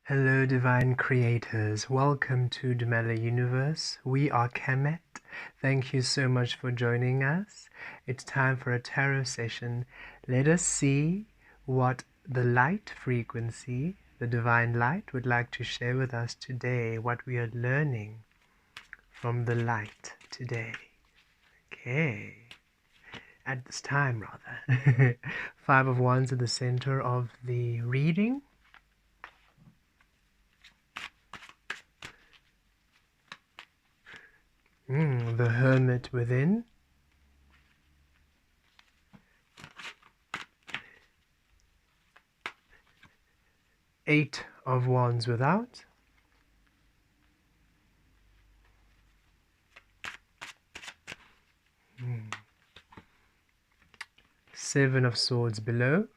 Hello, divine creators. Welcome to Demela Universe. We are Kemet. Thank you so much for joining us. It's time for a tarot session. Let us see what the light frequency, the divine light, would like to share with us today, what we are learning from the light today. Okay. At this time, rather. Five of Wands at the center of the reading. The Hermit within. Eight of Wands without. Seven of Swords below.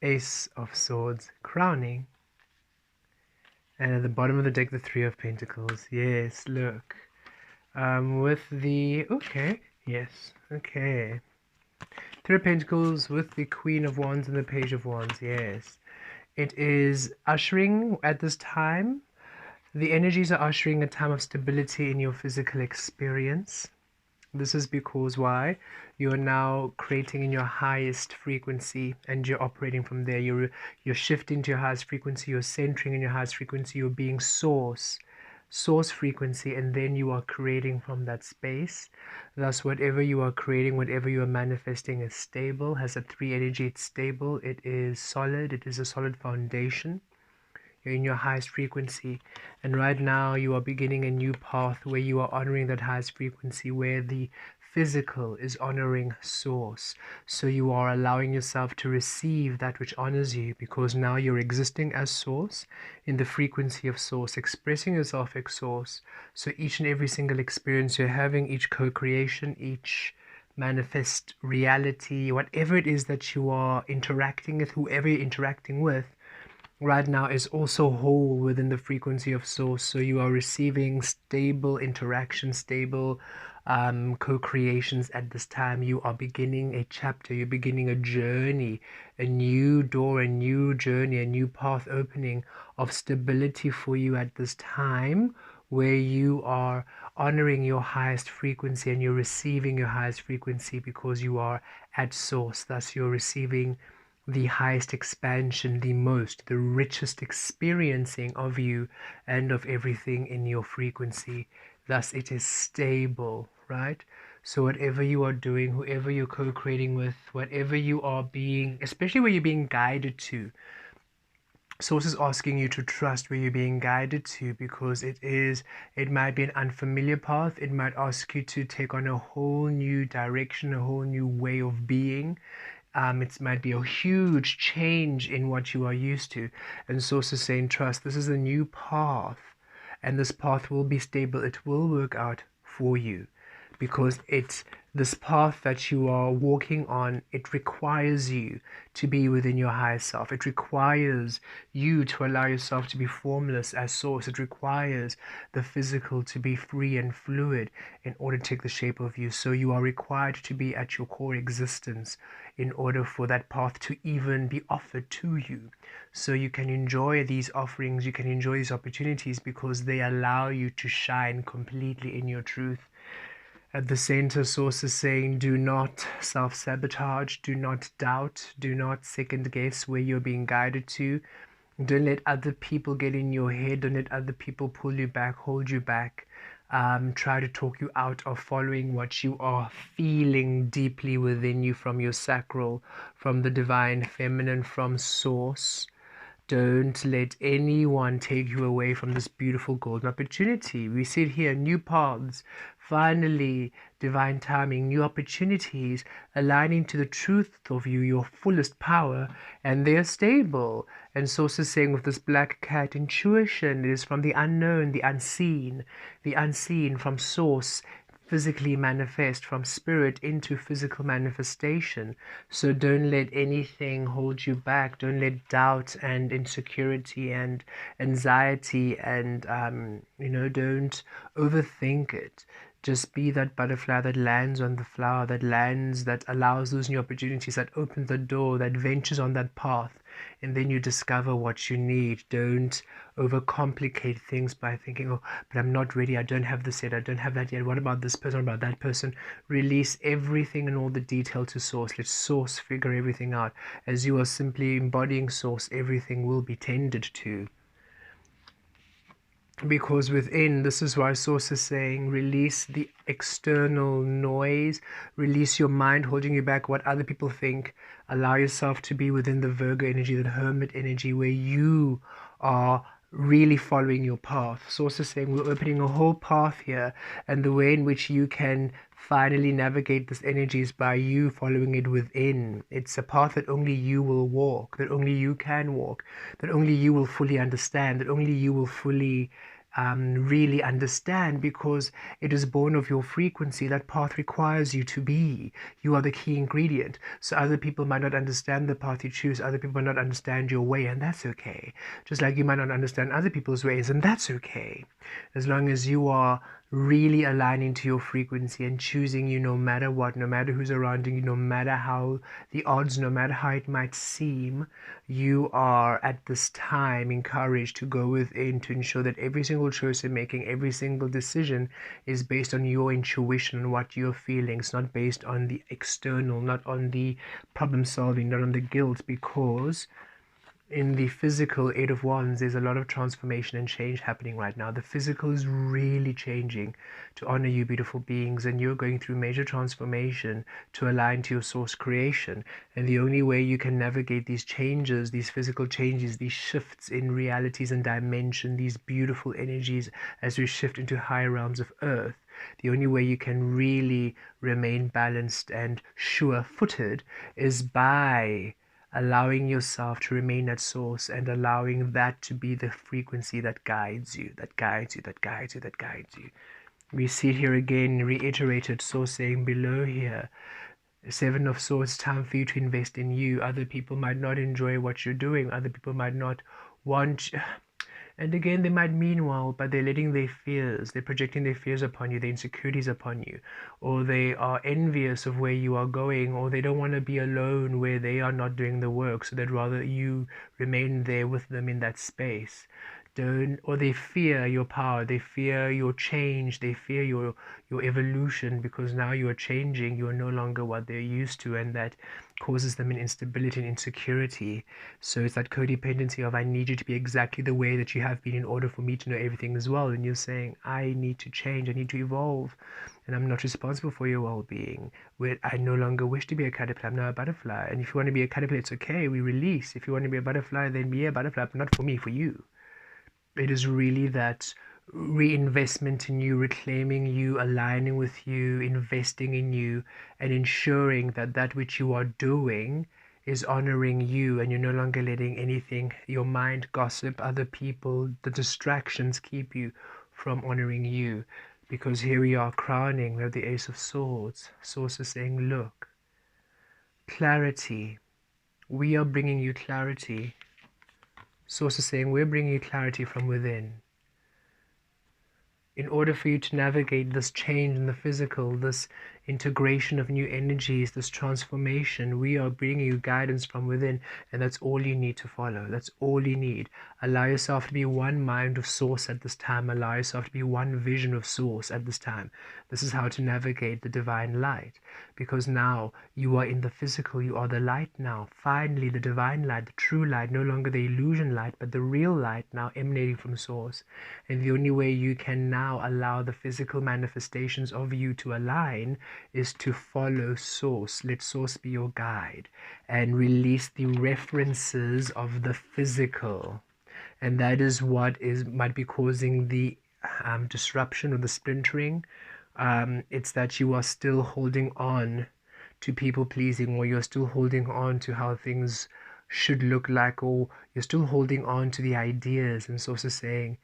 Ace of Swords crowning. And at the bottom of the deck, the Three of Pentacles. Yes, look. With the... Okay, yes, okay. Three of Pentacles with the Queen of Wands and the Page of Wands, yes. It is ushering, at this time, the energies are ushering a time of stability in your physical experience. This is because why? You're now creating in your highest frequency and you're operating from there. You're shifting to your highest frequency, you're centering in your highest frequency, you're being source frequency, and then you are creating from that space. Thus, whatever you are creating, whatever you are manifesting is stable, has a three energy, it's stable, it is solid, it is a solid foundation. You're in your highest frequency, and right now you are beginning a new path where you are honoring that highest frequency, where the physical is honoring source. So you are allowing yourself to receive that which honors you, because now you're existing as source in the frequency of source, expressing yourself as source. So each and every single experience you're having, each co-creation, each manifest reality, whatever it is that you are interacting with, whoever you're interacting with right now, is also whole within the frequency of source. So you are receiving stable interaction, stable co-creations at this time. You are beginning a chapter, you're beginning a journey, a new door, a new journey, a new path opening of stability for you at this time, where you are honoring your highest frequency and you're receiving your highest frequency because you are at source. Thus you're receiving the highest expansion, the richest experiencing of you and of everything in your frequency. Thus it is stable, right? So whatever you are doing, whoever you're co-creating with, whatever you are being, especially where you're being guided to, Source is asking you to trust where you're being guided to, because it might be an unfamiliar path. It might ask you to take on a whole new direction, a whole new way of being. It might be a huge change in what you are used to. And Source is saying, trust, this is a new path. And this path will be stable. It will work out for you. Because it's this path that you are walking on, it requires you to be within your higher self. It requires you to allow yourself to be formless as source. It requires the physical to be free and fluid in order to take the shape of you. So you are required to be at your core existence in order for that path to even be offered to you. So you can enjoy these offerings, you can enjoy these opportunities, because they allow you to shine completely in your truth. At the center, Source is saying, do not self-sabotage, do not doubt, do not second guess where you're being guided to. Don't let other people get in your head, don't let other people pull you back, hold you back, try to talk you out of following what you are feeling deeply within you, from your sacral, from the divine feminine, from Source. Don't let anyone take you away from this beautiful golden opportunity. We sit here, new paths, finally, divine timing, new opportunities, aligning to the truth of you, your fullest power, and they are stable. And Source is saying with this black cat, intuition is from the unknown, the unseen from Source, physically manifest, from spirit into physical manifestation. So don't let anything hold you back. Don't let doubt and insecurity and anxiety and don't overthink it. Just be that butterfly that lands on the flower, that lands, that allows those new opportunities, that opens the door, that ventures on that path, and then you discover what you need. Don't overcomplicate things by thinking, oh, but I'm not ready, I don't have this yet, I don't have that yet, what about this person, what about that person? Release everything and all the detail to source. Let source figure everything out. As you are simply embodying source, everything will be tended to. Because within, this is why source is saying release the external noise, release your mind holding you back, what other people think. Allow yourself to be within the Virgo energy, the hermit energy, where you are really following your path. Source is saying we're opening a whole path here, and the way in which you can finally navigate this energy is by you following it within. It's a path that only you will walk, that only you can walk, that only you will fully understand, that only you will fully really understand, because it is born of your frequency. That path requires you to be. You are the key ingredient. So other people might not understand the path you choose. Other people might not understand your way, and that's okay. Just like you might not understand other people's ways, and that's okay. As long as you are really aligning to your frequency and choosing you no matter what, no matter who's around you, no matter how the odds, no matter how it might seem, you are at this time encouraged to go within to ensure that every single choice you're making, every single decision is based on your intuition and what you're feeling. It's not based on the external, not on the problem solving, not on the guilt, because in the physical Eight of Wands, there's a lot of transformation and change happening right now. The physical is really changing to honor you, beautiful beings, and you're going through major transformation to align to your source creation. And the only way you can navigate these changes, these physical changes, these shifts in realities and dimension, these beautiful energies as we shift into higher realms of earth, the only way you can really remain balanced and sure-footed is by allowing yourself to remain at source and allowing that to be the frequency that guides you, that guides you, that guides you, that guides you. We see here again, reiterated, source saying below here, Seven of Swords, time for you to invest in you. Other people might not enjoy what you're doing. Other people might not want... And again, they might mean well, but they're letting their fears, they're projecting their fears upon you, their insecurities upon you, or they are envious of where you are going, or they don't want to be alone where they are not doing the work, so they'd rather you remain there with them in that space. Or they fear your power, they fear your change, they fear your evolution, because now you are changing, you are no longer what they're used to, and that causes them an instability and insecurity. So it's that codependency of, I need you to be exactly the way that you have been in order for me to know everything as well. And you're saying, I need to change, I need to evolve, and I'm not responsible for your well-being. I no longer wish to be a caterpillar, I'm now a butterfly. And if you want to be a caterpillar, it's okay, we release. If you want to be a butterfly, then be a butterfly, but not for me, for you. It is really that reinvestment in you, reclaiming you, aligning with you, investing in you, and ensuring that that which you are doing is honoring you, and you're no longer letting anything, your mind, gossip, other people, the distractions keep you from honoring you. Because here we are crowning, we have the Ace of Swords. Source is saying, look, clarity. We are bringing you clarity. Source is saying, we're bringing you clarity from within. In order for you to navigate this change in the physical, this integration of new energies, this transformation, we are bringing you guidance from within, and that's all you need to follow. That's all you need. Allow yourself to be one mind of source at this time. Allow yourself to be one vision of source at this time. This is how to navigate the divine light, because now you are in the physical, you are the light now. Finally, the divine light, the true light, no longer the illusion light, but the real light now emanating from source. And the only way you can now allow the physical manifestations of you to align is to follow source. Let source be your guide and release the references of the physical. And that is what might be causing the disruption or the splintering. It's that you are still holding on to people pleasing, or you're still holding on to how things should look like, or you're still holding on to the ideas. And source is saying,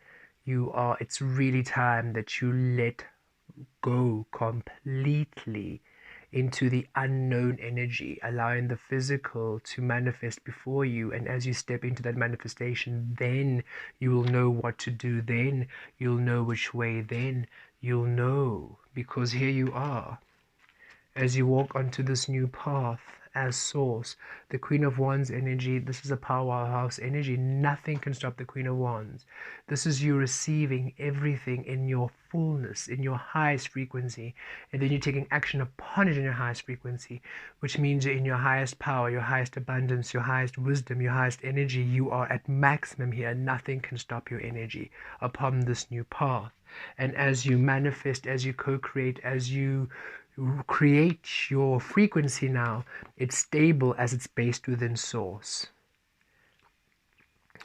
it's really time that you let go completely into the unknown energy, allowing the physical to manifest before you. And as you step into that manifestation, then you will know what to do, then you'll know which way, then you'll know because here you are. As you walk onto this new path as source, the Queen of Wands energy, this is a powerhouse energy. Nothing can stop the Queen of Wands. This is you receiving everything in your fullness, in your highest frequency, and then you're taking action upon it in your highest frequency, which means you're in your highest power, your highest abundance, your highest wisdom, your highest energy. You are at maximum here. Nothing can stop your energy upon this new path. And as you manifest, as you co-create, as you create your frequency now, it's stable as it's based within source.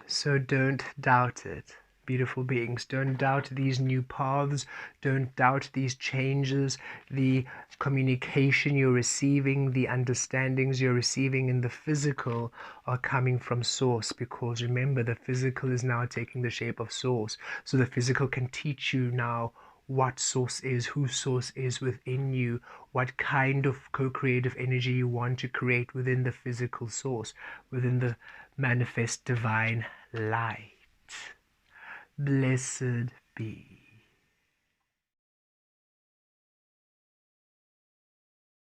So don't doubt it, beautiful beings. Don't doubt these new paths. Don't doubt these changes, the communication you're receiving, the understandings you're receiving in the physical are coming from source, because remember, the physical is now taking the shape of source. So the physical can teach you now what source is, who source is within you, what kind of co-creative energy you want to create within the physical source, within the manifest divine light. Blessed be.